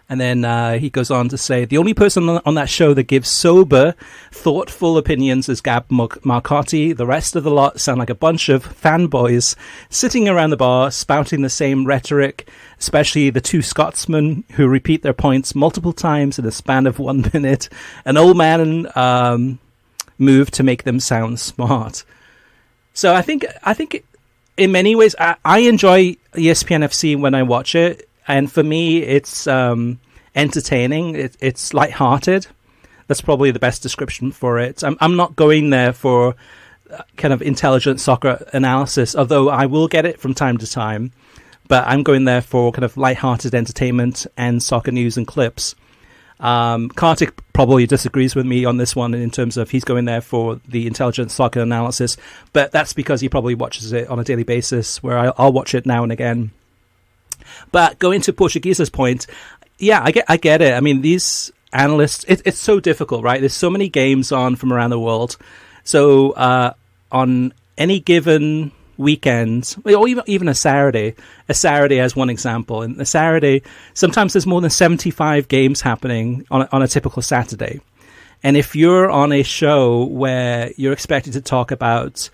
And then he goes on to say, the only person on that show that gives sober, thoughtful opinions is Gab Marcotti. The rest of the lot sound like a bunch of fanboys sitting around the bar, spouting the same rhetoric, especially the 2 Scotsmen who repeat their points multiple times in a span of 1 minute. An old man move to make them sound smart. So I think in many ways, I enjoy ESPN FC when I watch it. And for me, it's entertaining. It's lighthearted. That's probably the best description for it. I'm not going there for kind of intelligent soccer analysis, although I will get it from time to time. But I'm going there for kind of lighthearted entertainment and soccer news and clips. Kartik probably disagrees with me on this one in terms of he's going there for the intelligent soccer analysis. But that's because he probably watches it on a daily basis, where I'll watch it now and again. But going to Portuguese's point, yeah, I get it. I mean, these analysts, it's so difficult, right? There's so many games on from around the world. So on any given weekend, or even a Saturday as one example, and a Saturday, sometimes there's more than 75 games happening on a typical Saturday. And if you're on a show where you're expected to talk about,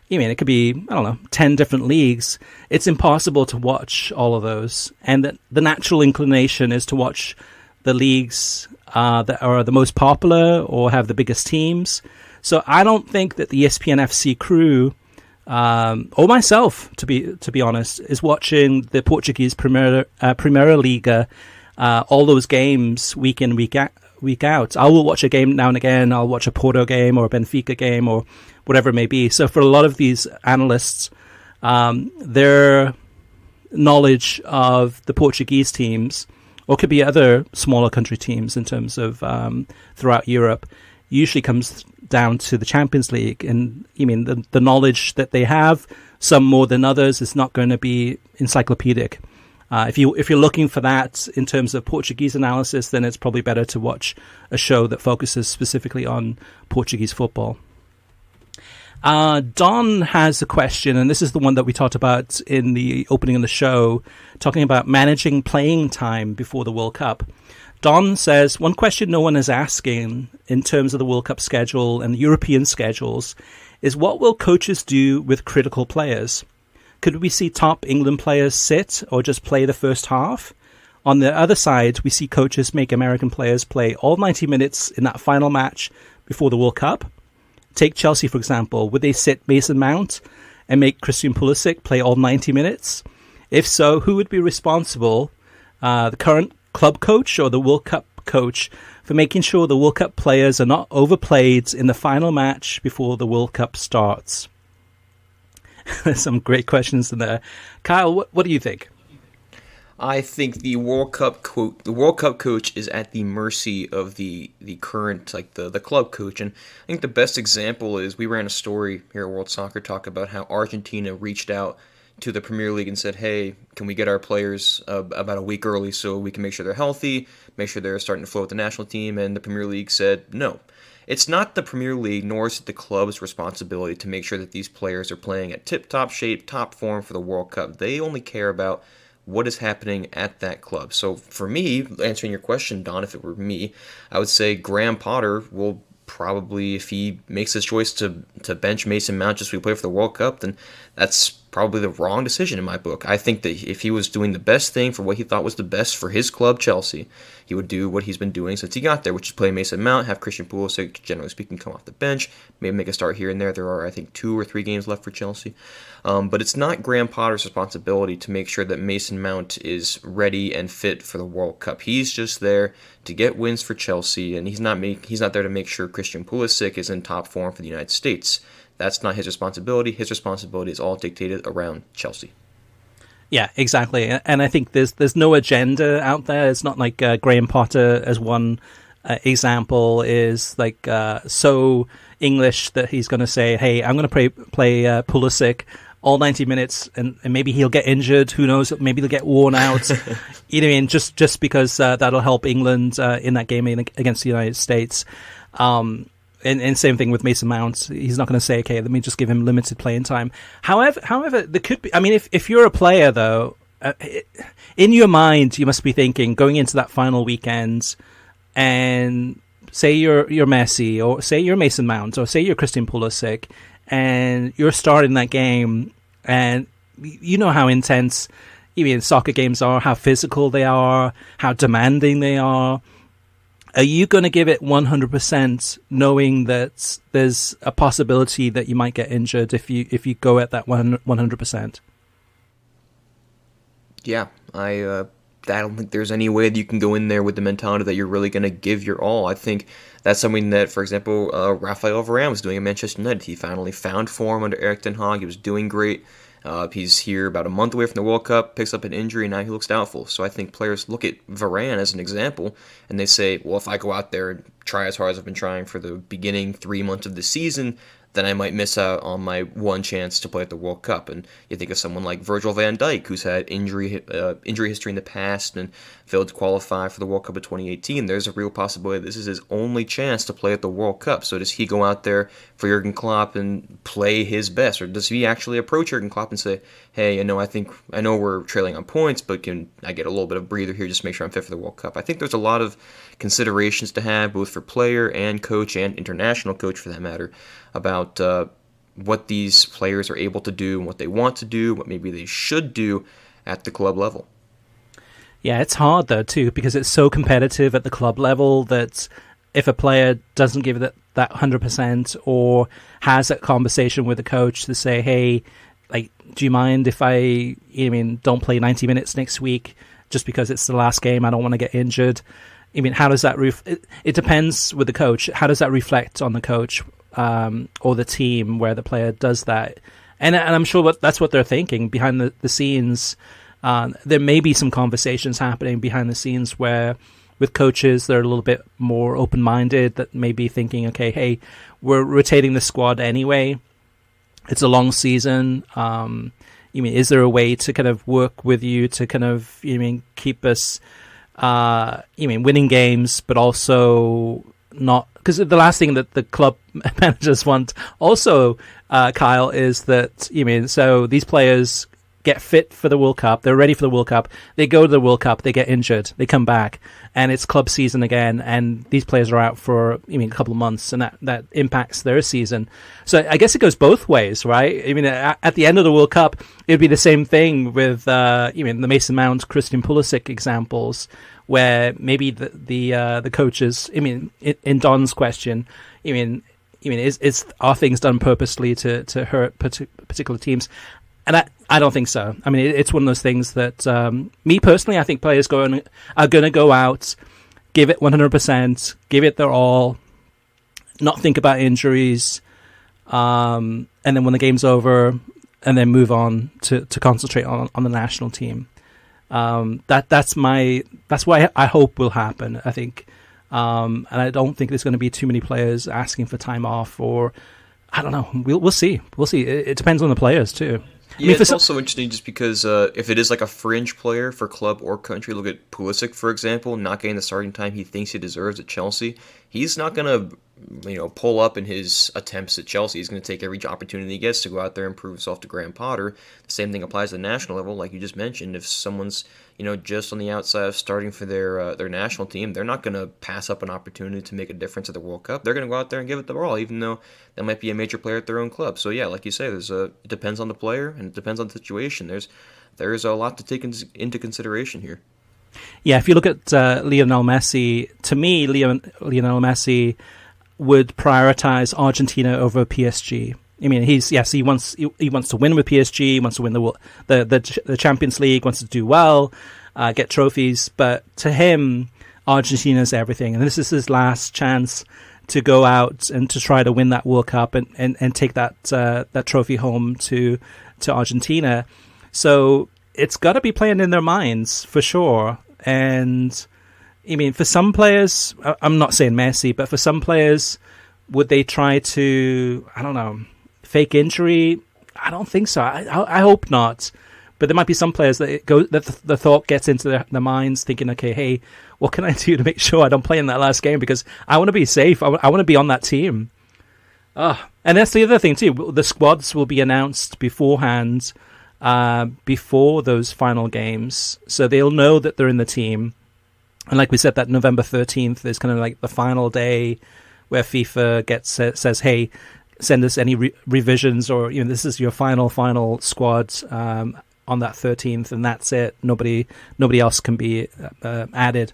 it could be, 10 different leagues, it's impossible to watch all of those. And the natural inclination is to watch the leagues that are the most popular or have the biggest teams. So I don't think that the ESPN FC crew, or myself, to be honest, is watching the Portuguese Primeira Liga, all those games week in, week out. I will watch a game now and again. I'll watch a Porto game or a Benfica game or whatever it may be. So for a lot of these analysts, their knowledge of the Portuguese teams, or could be other smaller country teams in terms of throughout Europe, usually comes down to the Champions League. And the knowledge that they have, some more than others, is not going to be encyclopedic. If you're looking for that in terms of Portuguese analysis, then it's probably better to watch a show that focuses specifically on Portuguese football. Don has a question, and this is the one that we talked about in the opening of the show, talking about managing playing time before the World Cup. Don says, one question no one is asking in terms of the World Cup schedule and the European schedules is, what will coaches do with critical players? Could we see top England players sit or just play the first half? On the other side, we see coaches make American players play all 90 minutes in that final match before the World Cup. Take Chelsea, for example. Would they sit Mason Mount and make Christian Pulisic play all 90 minutes? If so, who would be responsible, the current club coach or the World Cup coach, for making sure the World Cup players are not overplayed in the final match before the World Cup starts? There's some great questions in there. Kyle, what do you think? I think the World Cup coach is at the mercy of the current, like the club coach. And I think the best example is, we ran a story here at World Soccer Talk about how Argentina reached out to the Premier League and said, hey, can we get our players about a week early so we can make sure they're healthy, make sure they're starting to flow with the national team? And the Premier League said no. It's not the Premier League nor is it the club's responsibility to make sure that these players are playing at tip-top shape, top form for the World Cup. They only care about what is happening at that club. So for me, answering your question, Don, if it were me, I would say Graham Potter will probably, if he makes his choice to bench Mason Mount just so we play for the World Cup, then that's probably the wrong decision in my book. I think that if he was doing the best thing for what he thought was the best for his club, Chelsea, he would do what he's been doing since he got there, which is play Mason Mount, have Christian Pulisic, generally speaking, come off the bench, maybe make a start here and there. There are, I think, 2 or 3 games left for Chelsea. But it's not Graham Potter's responsibility to make sure that Mason Mount is ready and fit for the World Cup. He's just there to get wins for Chelsea, and he's not there to make sure Christian Pulisic is in top form for the United States. That's not his responsibility. His responsibility is all dictated around Chelsea. Yeah, exactly. And I think there's no agenda out there. It's not like Graham Potter, as one example, is like so English that he's going to say, hey, I'm going to play Pulisic all 90 minutes, and maybe he'll get injured. Who knows? Maybe he'll get worn out. You know, just because that'll help England in that game against the United States. And same thing with Mason Mount. He's not going to say, okay, let me just give him limited playing time. However, there could be, I mean, if you're a player, though, in your mind, you must be thinking, going into that final weekend, and say you're Messi, or say you're Mason Mount, or say you're Christian Pulisic, and you're starting that game, and you know how intense even soccer games are, how physical they are, how demanding they are. Are you going to give it 100%, knowing that there's a possibility that you might get injured if you go at that 100%? Yeah, I don't think there's any way that you can go in there with the mentality that you're really going to give your all. I think that's something that, for example, Rafael Varane was doing at Manchester United. He finally found form under Erik ten Hag. He was doing great. He's here about a month away from the World Cup, picks up an injury, and now he looks doubtful. So I think players look at Varane as an example, and they say, well, if I go out there and try as hard as I've been trying for the beginning 3 months of the season, then I might miss out on my one chance to play at the World Cup. And you think of someone like Virgil van Dijk, who's had injury history in the past and failed to qualify for the World Cup of 2018. There's a real possibility this is his only chance to play at the World Cup. So does he go out there for Jurgen Klopp and play his best, or does he actually approach Jurgen Klopp and say, hey, I know we're trailing on points, but can I get a little bit of breather here just to make sure I'm fit for the World Cup? I think there's a lot of considerations to have, both for player and coach, and international coach for that matter, about what these players are able to do and what they want to do, what maybe they should do at the club level. Yeah, it's hard though too, because it's so competitive at the club level that if a player doesn't give it that 100%, or has that conversation with the coach to say, hey, like, do you mind if I don't play 90 minutes next week just because it's the last game, I don't want to get injured? I mean, how does that it depends with the coach. How does that reflect on the coach or the team where the player does that? And I'm sure that's what they're thinking behind the scenes. There may be some conversations happening behind the scenes where, with coaches, they're a little bit more open-minded, that may be thinking, okay, hey, we're rotating the squad anyway. It's a long season. Is there a way to kind of work with you to kind of, keep us, winning games, but also not, because the last thing that the club managers want also, Kyle, is that, so these players get fit for the World Cup, they're ready for the World Cup, they go to the World Cup, they get injured, they come back, and it's club season again, and these players are out for a couple of months, and that impacts their season. So I guess it goes both ways, right? At the end of the World Cup, it would be the same thing with the Mason Mount, Christian Pulisic examples, where maybe the coaches, in Don's question, are things done purposely to hurt particular teams? And I don't think so. I mean, it's one of those things that me personally, I think players are going to go out, give it 100%, give it their all, not think about injuries, and then when the game's over, and then move on to concentrate on the national team. That's what I hope will happen. I think, and I don't think there's going to be too many players asking for time off, or I don't know. We'll see. We'll see. It depends on the players too. Yeah, it's also interesting just because if it is like a fringe player for club or country, look at Pulisic, for example, not getting the starting time he thinks he deserves at Chelsea. He's not going to, pull up in his attempts at Chelsea. He's going to take every opportunity he gets to go out there and prove himself to Graham Potter. The same thing applies to the national level, like you just mentioned. If someone's, just on the outside of starting for their national team, they're not going to pass up an opportunity to make a difference at the World Cup. They're going to go out there and give it the all, even though that might be a major player at their own club. So yeah, like you say, it depends on the player and it depends on the situation. There's a lot to take into consideration here. Yeah, if you look at Lionel Messi, to me, Lionel Messi would prioritize Argentina over PSG. I mean, he wants to win with PSG, he wants to win the Champions League, wants to do well, get trophies. But to him, Argentina's everything, and this is his last chance to go out and to try to win that World Cup and take that trophy home to Argentina. So it's got to be playing in their minds for sure. And I mean, for some players, I'm not saying Messi, but for some players, would they try to, I don't know, fake injury? I don't think so. I hope not. But there might be some players that the thought gets into their minds, thinking, okay, hey, what can I do to make sure I don't play in that last game? Because I want to be safe. I want to be on that team. And that's the other thing too. The squads will be announced beforehand, before those final games, so they'll know that they're in the team. And like we said, that November 13th is kind of like the final day where FIFA says, hey, send us any revisions, or this is your final squad on that 13th, and that's it. Nobody else can be added.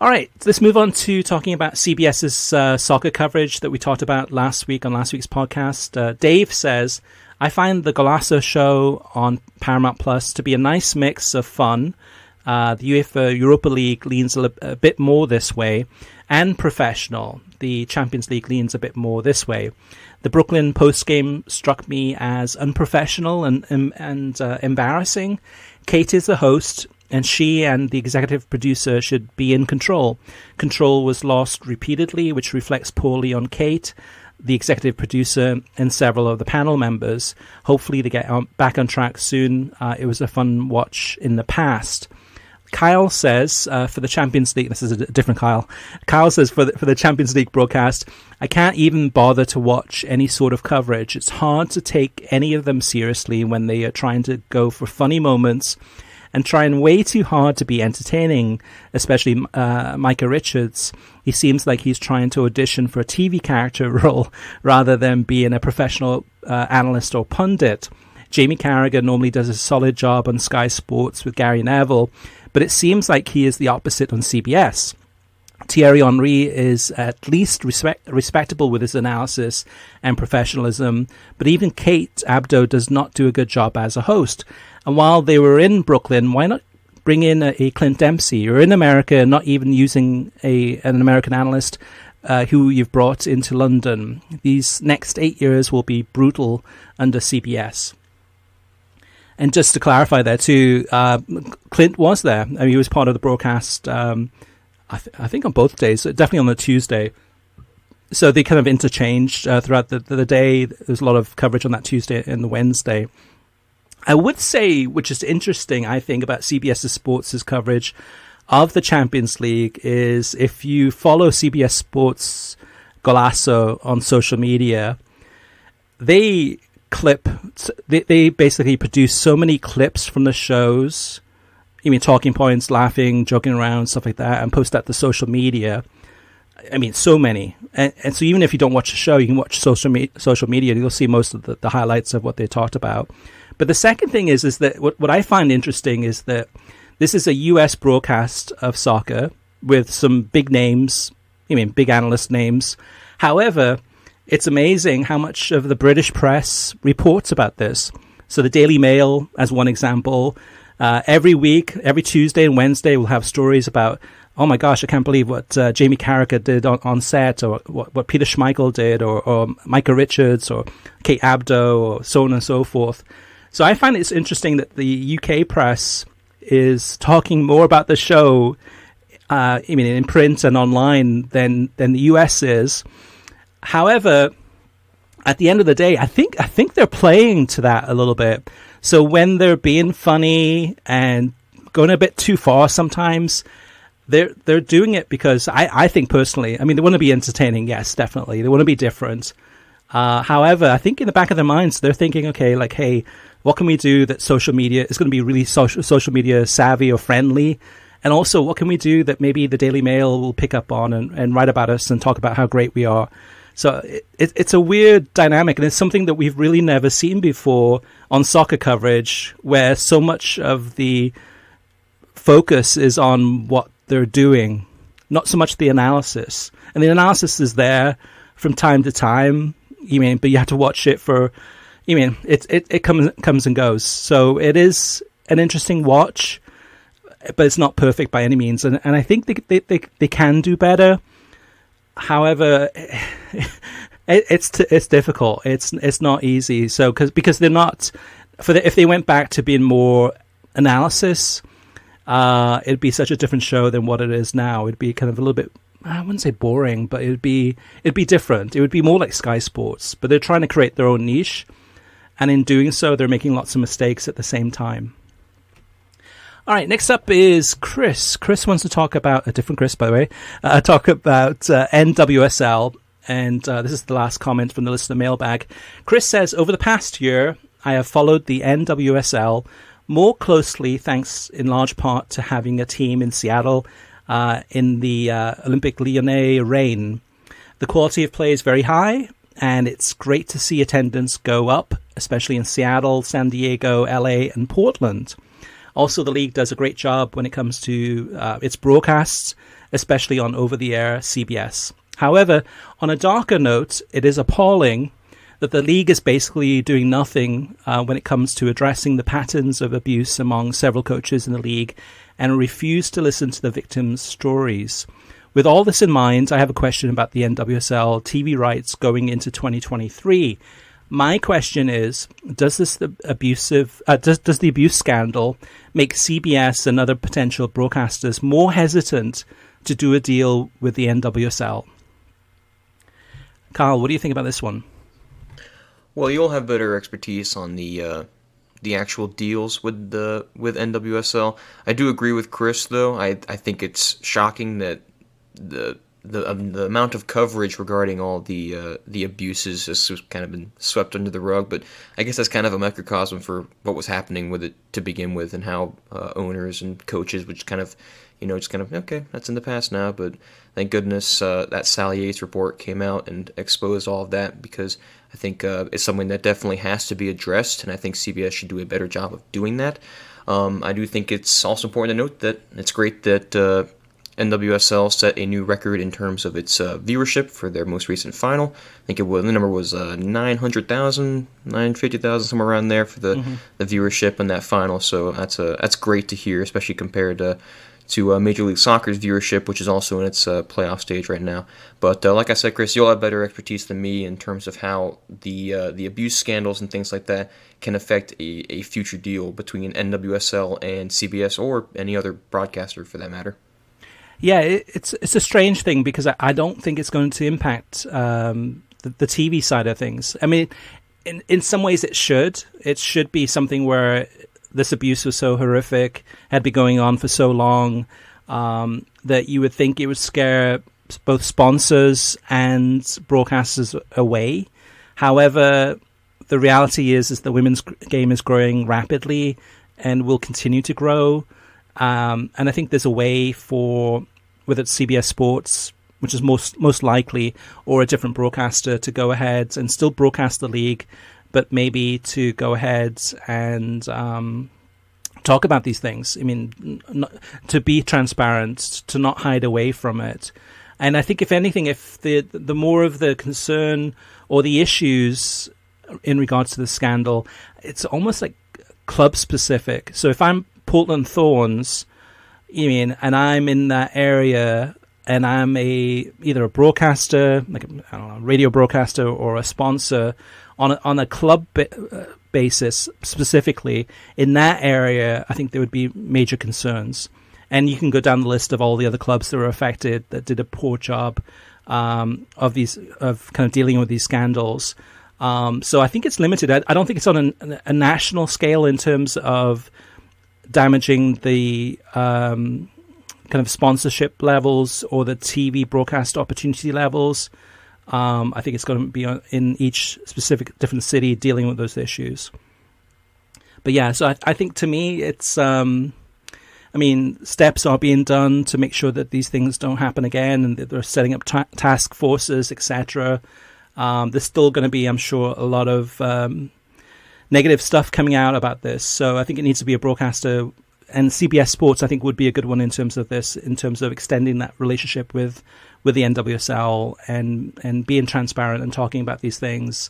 All right, let's move on to talking about CBS's soccer coverage that we talked about last week on last week's podcast. Dave says, I find the Golazo show on Paramount Plus to be a nice mix of fun. The UEFA Europa League leans a bit more this way, and professional. The Champions League leans a bit more this way. The Brooklyn postgame struck me as unprofessional and embarrassing. Kate is the host, and she and the executive producer should be in control. Control was lost repeatedly, which reflects poorly on Kate, the executive producer, and several of the panel members. Hopefully they get back on track soon. It was a fun watch in the past. Kyle says, for the Champions League, this is a different Kyle. Kyle says, for the Champions League broadcast, I can't even bother to watch any sort of coverage. It's hard to take any of them seriously when they are trying to go for funny moments and trying way too hard to be entertaining, especially Micah Richards. He seems like he's trying to audition for a TV character role rather than being a professional analyst or pundit. Jamie Carragher normally does a solid job on Sky Sports with Gary Neville, but it seems like he is the opposite on CBS. Thierry Henry is at least respectable with his analysis and professionalism, but even Kate Abdo does not do a good job as a host. And while they were in Brooklyn, why not bring in a Clint Dempsey? You're in America, not even using an American analyst who you've brought into London. These next 8 years will be brutal under CBS. And just to clarify there too, Clint was there. I mean, he was part of the broadcast, I think on both days, definitely on the Tuesday. So they kind of interchanged throughout the day. There's a lot of coverage on that Tuesday and the Wednesday. I would say, which is interesting, I think, about CBS Sports' coverage of the Champions League is if you follow CBS Sports Golazo on social media, they basically produce so many clips from the shows, talking points, laughing, joking around, stuff like that, and post that to social media. I mean, so many. And so even if you don't watch the show, you can watch social media, and you'll see most of the highlights of what they talked about. But the second thing is that what I find interesting is that this is a US broadcast of soccer with some big names, big analyst names. However, it's amazing how much of the British press reports about this. So the Daily Mail, as one example, every week, every Tuesday and Wednesday, we'll have stories about, oh my gosh, I can't believe what Jamie Carragher did on set, or what Peter Schmeichel did, or Micah Richards, or Kate Abdo, or so on and so forth. So I find it's interesting that the UK press is talking more about the show, in print and online than the US is. However, at the end of the day, I think they're playing to that a little bit. So when they're being funny and going a bit too far sometimes, they're doing it because I think personally, they want to be entertaining, yes, definitely. They want to be different. However, I think in the back of their minds, they're thinking, okay, like, hey, what can we do that social media is going to be really social media savvy or friendly? And also, what can we do that maybe the Daily Mail will pick up on and write about us and talk about how great we are? So it's a weird dynamic, and it's something that we've really never seen before on soccer coverage, where so much of the focus is on what they're doing, not so much the analysis. And the analysis is there from time to time, but you have to watch it for, it comes and goes. So it is an interesting watch, but it's not perfect by any means. And I think they can do better. However, it's difficult. It's not easy. So because they're not, if they went back to being more analysis, it'd be such a different show than what it is now. It'd be kind of a little bit, I wouldn't say boring, but it'd be different. It would be more like Sky Sports, but they're trying to create their own niche, and in doing so, they're making lots of mistakes at the same time. All right, next up is Chris. Chris wants to talk about, a different Chris, by the way, talk about NWSL, and this is the last comment from the listener mailbag. Chris says, over the past year, I have followed the NWSL more closely, thanks in large part to having a team in Seattle in the Olympic Lyonnais reign. The quality of play is very high, and it's great to see attendance go up, especially in Seattle, San Diego, LA, and Portland. Also, the league does a great job when it comes to its broadcasts, especially on over-the-air CBS. However, on a darker note, it is appalling that the league is basically doing nothing when it comes to addressing the patterns of abuse among several coaches in the league, and refuse to listen to the victims' stories. With all this in mind, I have a question about the NWSL TV rights going into 2023. My question is, does the abuse scandal make CBS and other potential broadcasters more hesitant to do a deal with the NWSL? Carl, what do you think about this one? Well, you'll have better expertise on the actual deals with NWSL. I do agree with Chris, though. I think it's shocking that the amount of coverage regarding all the abuses has kind of been swept under the rug. But I guess that's kind of a microcosm for what was happening with it to begin with, and how owners and coaches would kind of, okay, that's in the past now. But thank goodness that Sally Yates report came out and exposed all of that, because I think it's something that definitely has to be addressed, and I think CBS should do a better job of doing that. I do think it's also important to note that it's great that NWSL set a new record in terms of its viewership for their most recent final. I think the number was 900,000, 950,000, somewhere around there for the viewership in that final. So that's great to hear, especially compared to Major League Soccer's viewership, which is also in its playoff stage right now. But like I said, Chris, you'll have better expertise than me in terms of how the abuse scandals and things like that can affect a future deal between NWSL and CBS, or any other broadcaster for that matter. Yeah, it's a strange thing, because I don't think it's going to impact the TV side of things. I mean, in some ways it should. It should be something where this abuse was so horrific, had been going on for so long, that you would think it would scare both sponsors and broadcasters away. However, the reality is the women's game is growing rapidly and will continue to grow. And I think there's a way for, whether it's CBS Sports, which is most likely, or a different broadcaster, to go ahead and still broadcast the league, but maybe to go ahead and talk about these things. I mean, to be transparent, to not hide away from it. And I think, if anything, if the more of the concern or the issues in regards to the scandal, it's almost like club specific. So if I'm Portland Thorns, and I'm in that area, and I'm either a broadcaster, like a radio broadcaster, or a sponsor on a club basis specifically in that area, I think there would be major concerns. And you can go down the list of all the other clubs that were affected that did a poor job of kind of dealing with these scandals. So I think it's limited. I don't think it's on a national scale in terms of damaging the kind of sponsorship levels or the TV broadcast opportunity levels. I think it's going to be in each specific different city dealing with those issues. But yeah, so I think, to me, it's steps are being done to make sure that these things don't happen again, and that they're setting up task forces, etc. There's still going to be, I'm sure, a lot of negative stuff coming out about this. So I think it needs to be a broadcaster, and CBS Sports, I think, would be a good one in terms of this, in terms of extending that relationship with the NWSL and being transparent and talking about these things,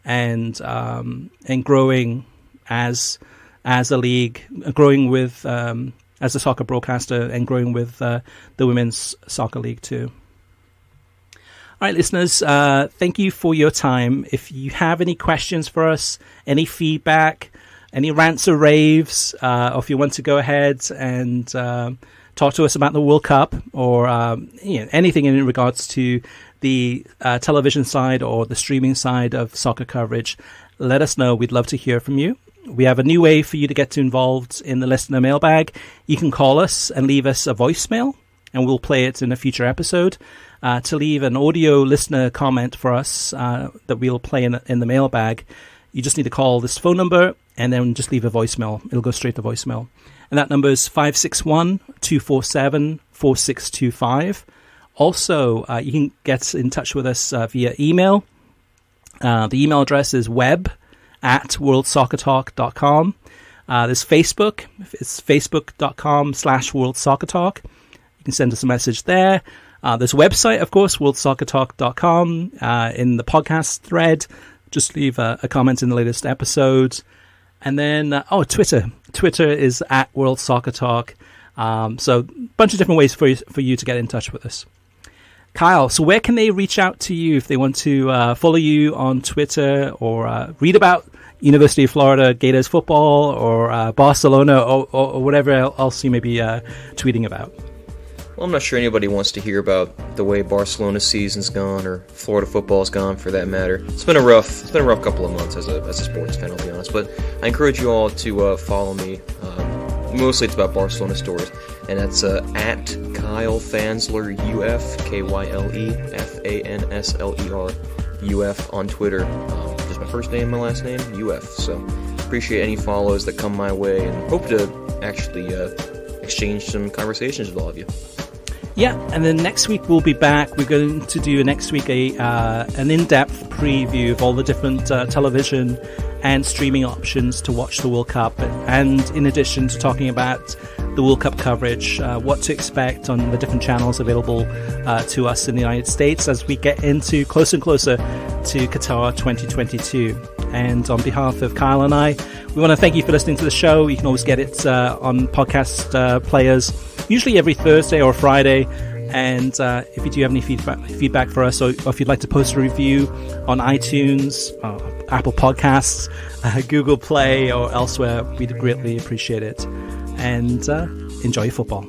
and growing as a league, growing with as a soccer broadcaster, and growing with the Women's Soccer League too. All right, listeners, thank you for your time. If you have any questions for us, any feedback, any rants or raves, or if you want to go ahead and talk to us about the World Cup, or anything in regards to the television side or the streaming side of soccer coverage, let us know. We'd love to hear from you. We have a new way for you to get involved in the listener mailbag. You can call us and leave us a voicemail, and we'll play it in a future episode. To leave an audio listener comment for us that we'll play in the mailbag, you just need to call this phone number and then just leave a voicemail. It'll go straight to voicemail. And that number is 561-247-4625. Also, you can get in touch with us via email. The email address is web@worldsoccertalk.com. There's Facebook. It's facebook.com/worldsoccertalk. You can send us a message there. There's a website, of course, worldsoccertalk.com. In the podcast thread, just leave a comment in the latest episode. And then, Twitter. Twitter is @worldsoccertalk. So a bunch of different ways for you to get in touch with us. Kyle, so where can they reach out to you if they want to follow you on Twitter, or read about University of Florida Gators football, or Barcelona, or whatever else you may be tweeting about? Well, I'm not sure anybody wants to hear about the way Barcelona's season's gone, or Florida football's gone, for that matter. It's been a rough couple of months as a sports fan, I'll be honest. But I encourage you all to follow me. Mostly it's about Barcelona stories, and that's at Kyle Fansler UF, KYLEFANSLER UF on Twitter. Just my first name, my last name, UF. So appreciate any follows that come my way, and hope to actually exchange some conversations with all of you. Yeah, and then next week we'll be back. We're going to do next week an in-depth preview of all the different television and streaming options to watch the World Cup, and in addition to talking about the World Cup coverage, what to expect on the different channels available to us in the United States as we get into closer and closer to Qatar 2022. And on behalf of Kyle and I, we want to thank you for listening to the show. You can always get it on podcast players, usually every Thursday or Friday. And if you do have any feedback for us, or if you'd like to post a review on iTunes, Apple Podcasts, Google Play, or elsewhere, we'd greatly appreciate it. And enjoy your football.